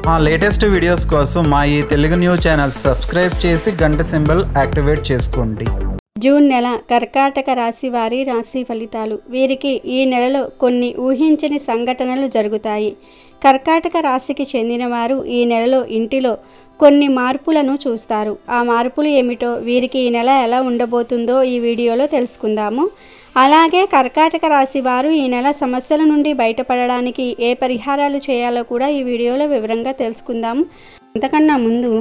మా latest videos కోసం మా ఈ తెలుగు న్యూస్ ఛానల్ సబ్స్క్రైబ్ చేసి గంట సింబల్ యాక్టివేట్ చేసుకోండి. జూన్ నెల కర్కాటక రాశి వారి రాశి ఫలితాలు. వీరికి ఈ నెలలో కొన్ని ఊహించని సంఘటనలు జరుగుతాయి. కర్కాటక రాశికి చెందిన వారు ఈ నెలలో ఇంటిలో కొన్ని మార్పులను చూస్తారు. ఆ మార్పులు ఏమిటో, వీరికి ఈ నెల ఎలా ఉండబోతుందో ఈ వీడియోలో తెలుసుకుందాము. అలాగే కర్కాటక రాశి వారు ఈ నెల సమస్యల నుండి బయటపడడానికి ఏ పరిహారాలు చేయాలో కూడా ఈ వీడియోలో వివరంగా తెలుసుకుందాము. అంతకన్నా ముందు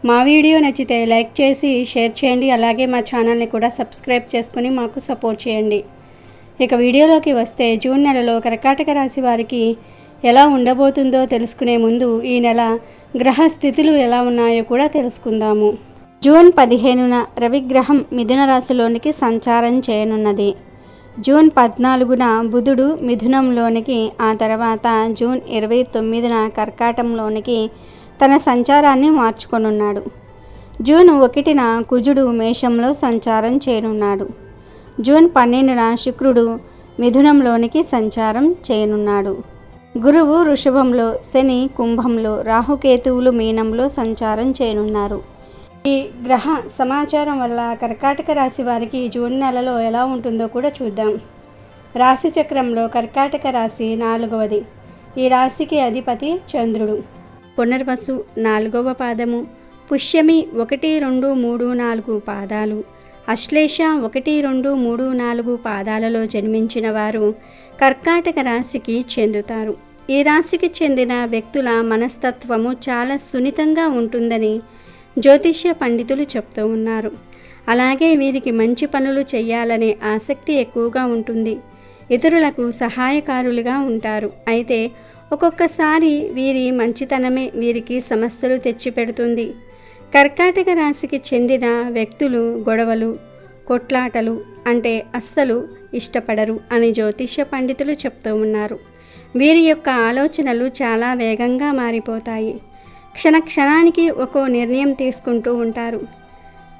మా వీడియో నచ్చితే లైక్ చేసి షేర్ చేయండి. అలాగే మా ఛానల్ని కూడా సబ్స్క్రైబ్ చేసుకుని మాకు సపోర్ట్ చేయండి. ఇక వీడియోలోకి వస్తే, జూన్ నెలలో కర్కాటక రాశి వారికి ఎలా ఉండబోతుందో తెలుసుకునే ముందు ఈ నెల గ్రహ స్థితులు ఎలా ఉన్నాయో కూడా తెలుసుకుందాము. జూన్ 15న రవిగ్రహం మిథున రాశిలోనికి సంచారం చేయనున్నది. జూన్ 14న బుధుడు మిథునంలోనికి, ఆ తర్వాత జూన్ 29న కర్కాటంలోనికి తన సంచారాన్ని మార్చుకొనున్నాడు. జూన్ 1న కుజుడు మేషంలో సంచారం చేయనున్నాడు. జూన్ 12న శుక్రుడు మిథునంలోనికి సంచారం చేయనున్నాడు. గురువు వృషభంలో, శని కుంభంలో, రాహుకేతువులు మీనంలో సంచారం చేయనున్నారు. ఈ గ్రహ సమాచారం వల్ల కర్కాటక రాశి వారికి జూన్ నెలలో ఎలా ఉంటుందో కూడా చూద్దాం. రాశి చక్రంలో కర్కాటక రాశి 4వది. ఈ రాశికి అధిపతి చంద్రుడు. పునర్వసు 4వ పాదము, పుష్యమి 1, 2, 3, 4 పాదాలు, అశ్లేష 1, 2, 3, 4 పాదాలలో జన్మించిన వారు కర్కాటక రాశికి చెందుతారు. ఈ రాశికి చెందిన వ్యక్తుల మనస్తత్వము చాలా సున్నితంగా ఉంటుందని జ్యోతిష్య పండితులు చెప్తూ ఉన్నారు. అలాగే వీరికి మంచి పనులు చేయాలనే ఆసక్తి ఎక్కువగా ఉంటుంది. ఇతరులకు సహాయకారులుగా ఉంటారు. అయితే ఒక్కొక్కసారి వీరి మంచితనమే వీరికి సమస్యలు తెచ్చిపెడుతుంది. కర్కాటక రాశికి చెందిన వ్యక్తులు గొడవలు, కొట్లాటలు అంటే అస్సలు ఇష్టపడరు అని జ్యోతిష్య పండితులు చెప్తూ ఉన్నారు. వీరి యొక్క ఆలోచనలు చాలా వేగంగా మారిపోతాయి. క్షణానికి ఒక్కో నిర్ణయం తీసుకుంటూ ఉంటారు.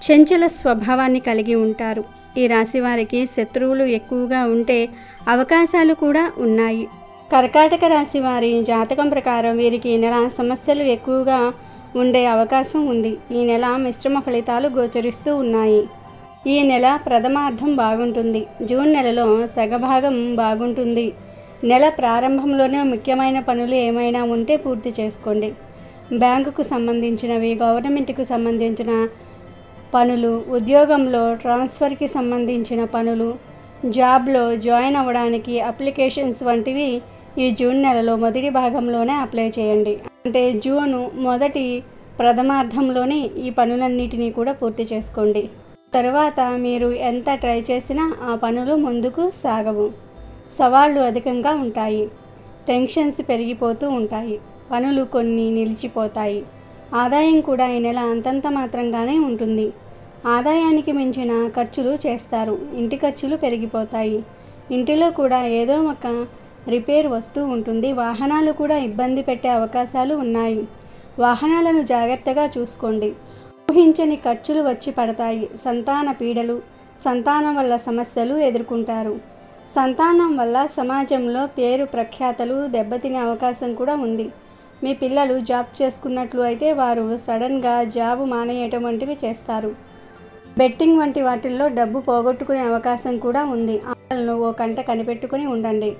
చంచల స్వభావాన్ని కలిగి ఉంటారు. ఈ రాశి వారికి శత్రువులు ఎక్కువగా ఉంటే అవకాశాలు కూడా ఉన్నాయి. కర్కాటక రాశి వారి జాతకం ప్రకారం వీరికి ఈ నెల సమస్యలు ఎక్కువగా ఉండే అవకాశం ఉంది. ఈ నెల మిశ్రమ ఫలితాలు గోచరిస్తూ ఉన్నాయి. ఈ నెల ప్రథమార్థం బాగుంటుంది. జూన్ నెలలో సగభాగం బాగుంటుంది. నెల ప్రారంభంలోనే ముఖ్యమైన పనులు ఏమైనా ఉంటే పూర్తి చేసుకోండి. బ్యాంకుకు సంబంధించినవి, గవర్నమెంట్కు సంబంధించిన పనులు, ఉద్యోగంలో ట్రాన్స్ఫర్కి సంబంధించిన పనులు, జాబ్లో జాయిన్ అవ్వడానికి అప్లికేషన్స్ వంటివి ఈ జూన్ నెలలో మొదటి భాగంలోనే అప్లై చేయండి. అంటే జూన్ మొదటి ప్రథమార్థంలోనే ఈ పనులన్నిటినీ కూడా పూర్తి చేసుకోండి. తర్వాత మీరు ఎంత ట్రై చేసినా ఆ పనులు ముందుకు సాగవు. సవాళ్లు అధికంగా ఉంటాయి. టెన్షన్స్ పెరిగిపోతూ ఉంటాయి. పనులు కొన్ని నిలిచిపోతాయి. ఆదాయం కూడా ఈ నెల అంతంత మాత్రంగానే ఉంటుంది. ఆదాయానికి మించిన ఖర్చులు చేస్తారు. ఇంటి ఖర్చులు పెరిగిపోతాయి. ఇంటిలో కూడా ఏదో ఒక రిపేర్ వస్తూ ఉంటుంది. వాహనాలు కూడా ఇబ్బంది పెట్టే అవకాశాలు ఉన్నాయి. వాహనాలను జాగ్రత్తగా చూసుకోండి. ఊహించని ఖర్చులు వచ్చి పడతాయి. సంతాన పీడలు, సంతానం వల్ల సమస్యలు ఎదుర్కొంటారు. సంతానం వల్ల సమాజంలో పేరు ప్రఖ్యాతలు దెబ్బతినే అవకాశం కూడా ఉంది. మీ పిల్లలు జాబ్ చేసుకున్నట్లు అయితే వారు సడన్గా జాబు మానేయటం వంటివి చేస్తారు. బెట్టింగ్ వంటి వాటిల్లో డబ్బు పోగొట్టుకునే అవకాశం కూడా ఉంది. ఆటలను ఓ కంట కనిపెట్టుకుని ఉండండి.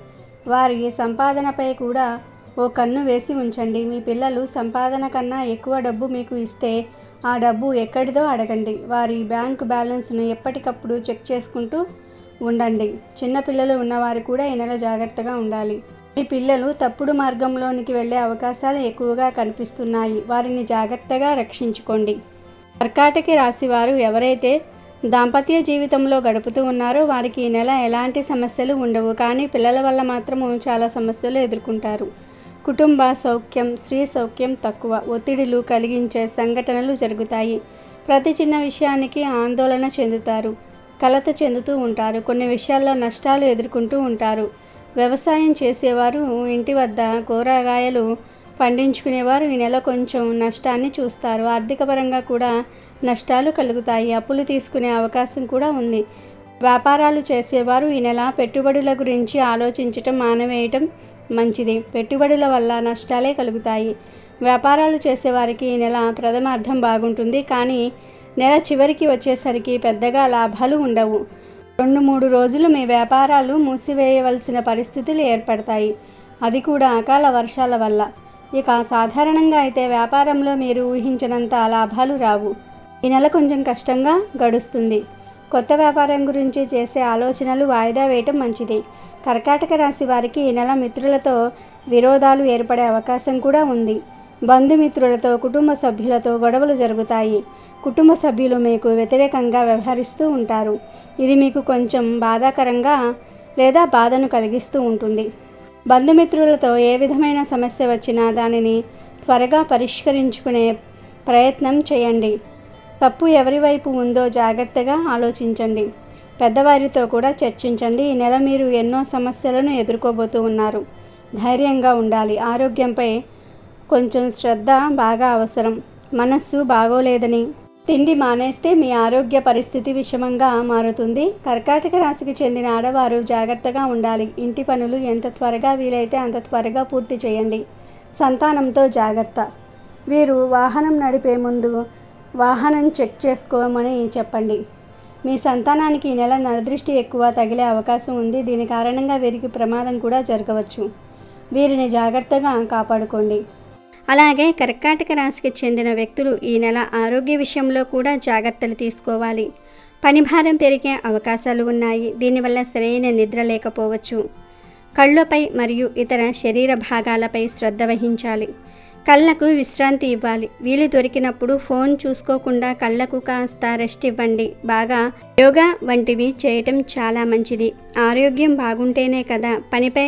వారి సంపాదనపై కూడా ఓ కన్ను వేసి ఉంచండి. మీ పిల్లలు సంపాదన కన్నా ఎక్కువ డబ్బు మీకు ఇస్తే ఆ డబ్బు ఎక్కడిదో అడగండి. వారి బ్యాంకు బ్యాలెన్స్ను ఎప్పటికప్పుడు చెక్ చేసుకుంటూ ఉండండి. చిన్నపిల్లలు ఉన్నవారు కూడా ఈ నెల జాగ్రత్తగా ఉండాలి. ఈ పిల్లలు తప్పుడు మార్గంలోనికి వెళ్ళే అవకాశాలు ఎక్కువగా కనిపిస్తున్నాయి. వారిని జాగ్రత్తగా రక్షించుకోండి. కర్కాటక రాశి వారు ఎవరైతే దాంపత్య జీవితంలో గడుపుతూ ఉన్నారో వారికి ఈ నెల ఎలాంటి సమస్యలు ఉండవు. కానీ పిల్లల వల్ల మాత్రము చాలా సమస్యలు ఎదుర్కొంటారు. కుటుంబ సౌఖ్యం, స్త్రీ సౌఖ్యం తక్కువ, ఒత్తిడిలు కలిగించే సంఘటనలు జరుగుతాయి. ప్రతి చిన్న విషయానికి ఆందోళన చెందుతారు. కలత చెందుతూ ఉంటారు. కొన్ని విషయాల్లో నష్టాలు ఎదుర్కొంటూ ఉంటారు. వ్యవసాయం చేసేవారు, ఇంటి వద్ద కూరగాయలు పండించుకునేవారు ఈ నెల కొంచెం నష్టాన్ని చూస్తారు. ఆర్థిక పరంగా కూడా నష్టాలు కలుగుతాయి. అప్పులు తీసుకునే అవకాశం కూడా ఉంది. వ్యాపారాలు చేసేవారు ఈ నెల పెట్టుబడుల గురించి ఆలోచించటం మానేవేయటం మంచిది. పెట్టుబడుల వల్ల నష్టాలే కలుగుతాయి. వ్యాపారాలు చేసేవారికి ఈ నెల ప్రథమార్థం బాగుంటుంది, కానీ నెల చివరికి వచ్చేసరికి పెద్దగా లాభాలు ఉండవు. 2-3 రోజులు మీ వ్యాపారాలు మూసివేయవలసిన పరిస్థితులు ఏర్పడతాయి, అది కూడా అకాల వర్షాల వల్ల. ఇక సాధారణంగా అయితే వ్యాపారంలో మీరు ఊహించినంత లాభాలు రావు. ఈ నెల కొంచెం కష్టంగా గడుస్తుంది. కొత్త వ్యాపారం గురించి చేసే ఆలోచనలు వాయిదా వేయటం మంచిది. కర్కాటక రాశి వారికి ఈ నెల మిత్రులతో విరోధాలు ఏర్పడే అవకాశం కూడా ఉంది. బంధుమిత్రులతో, కుటుంబ సభ్యులతో గొడవలు జరుగుతాయి. కుటుంబ సభ్యులు మీకు వ్యతిరేకంగా వ్యవహరిస్తూ ఉంటారు. ఇది మీకు కొంచెం బాధాకరంగా లేదా బాధను కలిగిస్తూ ఉంటుంది. బంధుమిత్రులతో ఏ విధమైన సమస్య వచ్చినా దానిని త్వరగా పరిష్కరించుకునే ప్రయత్నం చేయండి. తప్పు ఎవరి వైపు ఉందో జాగ్రత్తగా ఆలోచించండి. పెద్దవారితో కూడా చర్చించండి. ఈ నెల మీరు ఎన్నో సమస్యలను ఎదుర్కోబోతూ ఉన్నారు. ధైర్యంగా ఉండాలి. ఆరోగ్యంపై కొంచెం శ్రద్ధ బాగా అవసరం. మనస్సు బాగోలేదని తిండి మానేస్తే మీ ఆరోగ్య పరిస్థితి విషమంగా మారుతుంది. కర్కాటక రాశికి చెందిన ఆడవారు జాగ్రత్తగా ఉండాలి. ఇంటి పనులు ఎంత త్వరగా వీలైతే అంత త్వరగా పూర్తి చేయండి. సంతానంతో జాగ్రత్త. వీరు వాహనం నడిపే ముందు వాహనం చెక్ చేసుకోమని చెప్పండి. మీ సంతానానికి ఈ నెల నరదృష్టి ఎక్కువ తగిలే అవకాశం ఉంది. దీని కారణంగా వీరికి ప్రమాదం కూడా జరగవచ్చు. వీరిని జాగ్రత్తగా కాపాడుకోండి. అలాగే కర్కాటక రాశికి చెందిన వ్యక్తులు ఈ నెల ఆరోగ్య విషయంలో కూడా జాగ్రత్తలు తీసుకోవాలి. పనిభారం పెరిగే అవకాశాలు ఉన్నాయి. దీనివల్ల సరైన నిద్ర లేకపోవచ్చు. కళ్ళపై మరియు ఇతర శరీర భాగాలపై శ్రద్ధ వహించాలి. కళ్ళకు విశ్రాంతి ఇవ్వాలి. వీలు దొరికినప్పుడు ఫోన్ చూసుకోకుండా కళ్ళకు కాస్త రెస్ట్ ఇవ్వండి. బాగా యోగా వంటివి చేయటం చాలా మంచిది. ఆరోగ్యం బాగుంటేనే కదా పనిపై,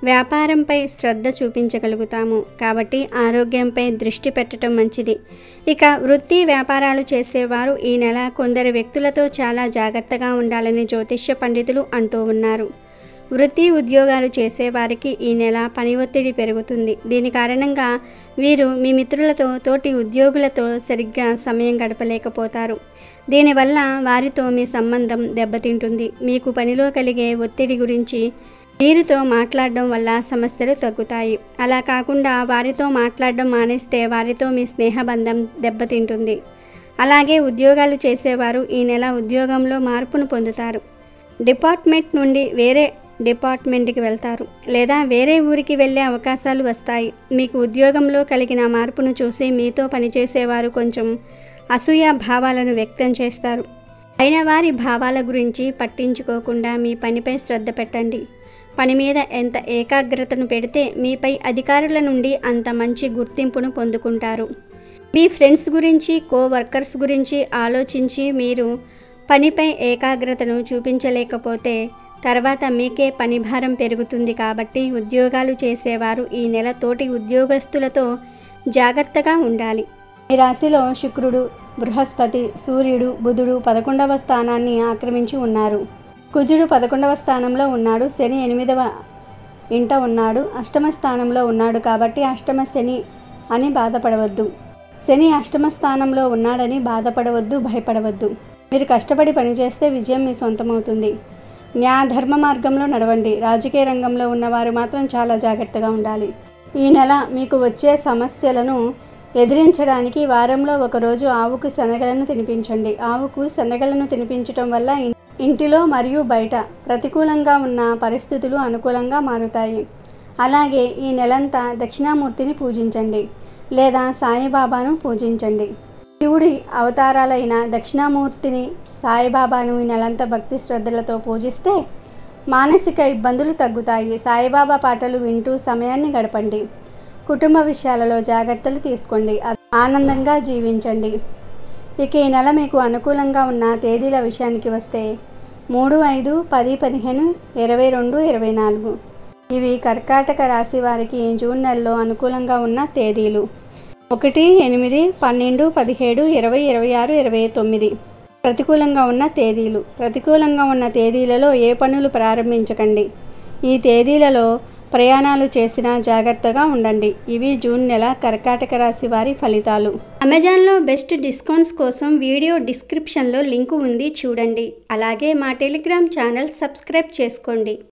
వ్యాపారంపై శ్రద్ధ చూపించగలుగుతాము. కాబట్టి ఆరోగ్యంపై దృష్టి పెట్టడం మంచిది. ఇక వృత్తి వ్యాపారాలు చేసేవారు ఈ నెల కొందరు వ్యక్తులతో చాలా జాగ్రత్తగా ఉండాలని జ్యోతిష్య పండితులు అంటూ ఉన్నారు. వృత్తి ఉద్యోగాలు చేసేవారికి ఈ నెల పని ఒత్తిడి పెరుగుతుంది. దీని కారణంగా వీరు మీ మిత్రులతో, తోటి ఉద్యోగులతో సరిగ్గా సమయం గడపలేకపోతారు. దీనివల్ల వారితో మీ సంబంధం దెబ్బతింటుంది. మీకు పనిలో కలిగే ఒత్తిడి గురించి వీరితో మాట్లాడడం వల్ల సమస్యలు తగ్గుతాయి. అలా కాకుండా వారితో మాట్లాడడం మానేస్తే వారితో మీ స్నేహబంధం దెబ్బతింటుంది. అలాగే ఉద్యోగాలు చేసేవారు ఈ నెల ఉద్యోగంలో మార్పును పొందుతారు. డిపార్ట్మెంట్ నుండి వేరే డిపార్ట్మెంట్కి వెళ్తారు లేదా వేరే ఊరికి వెళ్ళే అవకాశాలు వస్తాయి. మీకు ఉద్యోగంలో కలిగిన మార్పును చూసి మీతో పనిచేసేవారు కొంచెం అసూయ భావాలను వ్యక్తం చేస్తారు. అయిన వారి భావాల గురించి పట్టించుకోకుండా మీ పనిపై శ్రద్ధ పెట్టండి. పని మీద ఎంత ఏకాగ్రతను పెడితే మీపై అధికారుల నుండి అంత మంచి గుర్తింపును పొందుకుంటారు. మీ ఫ్రెండ్స్ గురించి, కోవర్కర్స్ గురించి ఆలోచించి మీరు పనిపై ఏకాగ్రతను చూపించలేకపోతే తర్వాత మీకే పని భారం పెరుగుతుంది. కాబట్టి ఉద్యోగాలు చేసేవారు ఈ నెల తోటి ఉద్యోగస్తులతో జాగ్రత్తగా ఉండాలి. ఈ రాశిలో శుక్రుడు, బృహస్పతి, సూర్యుడు, బుధుడు 11వ స్థానాన్ని ఆక్రమించి ఉన్నారు. కుజుడు 11వ స్థానంలో ఉన్నాడు. శని 8వ ఇంట ఉన్నాడు. అష్టమ స్థానంలో ఉన్నాడు. కాబట్టి అష్టమ శని అని బాధపడవద్దు. శని అష్టమ స్థానంలో ఉన్నాడని బాధపడవద్దు, భయపడవద్దు. మీరు కష్టపడి పనిచేస్తే విజయం మీ సొంతమవుతుంది. న్యాయధర్మ మార్గంలో నడవండి. రాజకీయ రంగంలో ఉన్నవారు మాత్రం చాలా జాగ్రత్తగా ఉండాలి. ఈ నెల మీకు వచ్చే సమస్యలను ఎదిరించడానికి వారంలో ఒకరోజు ఆవుకు శనగలను తినిపించండి. ఆవుకు శనగలను తినిపించడం వల్ల ఇంటిలో మరియు బయట ప్రతికూలంగా ఉన్న పరిస్థితులు అనుకూలంగా మారుతాయి. అలాగే ఈ నెలంతా దక్షిణామూర్తిని పూజించండి లేదా సాయిబాబాను పూజించండి. శివుడి అవతారాలైన దక్షిణామూర్తిని, సాయిబాబాను ఈ నెలంతా భక్తి శ్రద్ధలతో పూజిస్తే మానసిక ఇబ్బందులు తగ్గుతాయి. సాయిబాబా పాటలు వింటూ సమయాన్ని గడపండి. కుటుంబ విషయాలలో జాగ్రత్తలు తీసుకోండి. ఆనందంగా జీవించండి. ఇక ఈ నెల మీకు అనుకూలంగా ఉన్న తేదీల విషయానికి వస్తే 3, 5, 10, 15, 22, 24 ఇవి కర్కాటక రాశి వారికి జూన్ నెలలో అనుకూలంగా ఉన్న తేదీలు. 1, 8, 12, 17, 20, 26, 29 ప్రతికూలంగా ఉన్న తేదీలు. ప్రతికూలంగా ఉన్న తేదీలలో ఏ పనులు ప్రారంభించకండి. ఈ తేదీలలో ప్రయాణాలు చేసినా జాగ్రత్తగా ఉండండి. ఇవి జూన్ నెల కర్కాటక రాశి వారి ఫలితాలు. అమెజాన్లో బెస్ట్ డిస్కౌంట్స్ కోసం వీడియో డిస్క్రిప్షన్లో లింకు ఉంది, చూడండి. అలాగే మా టెలిగ్రామ్ ఛానల్ సబ్స్క్రైబ్ చేసుకోండి.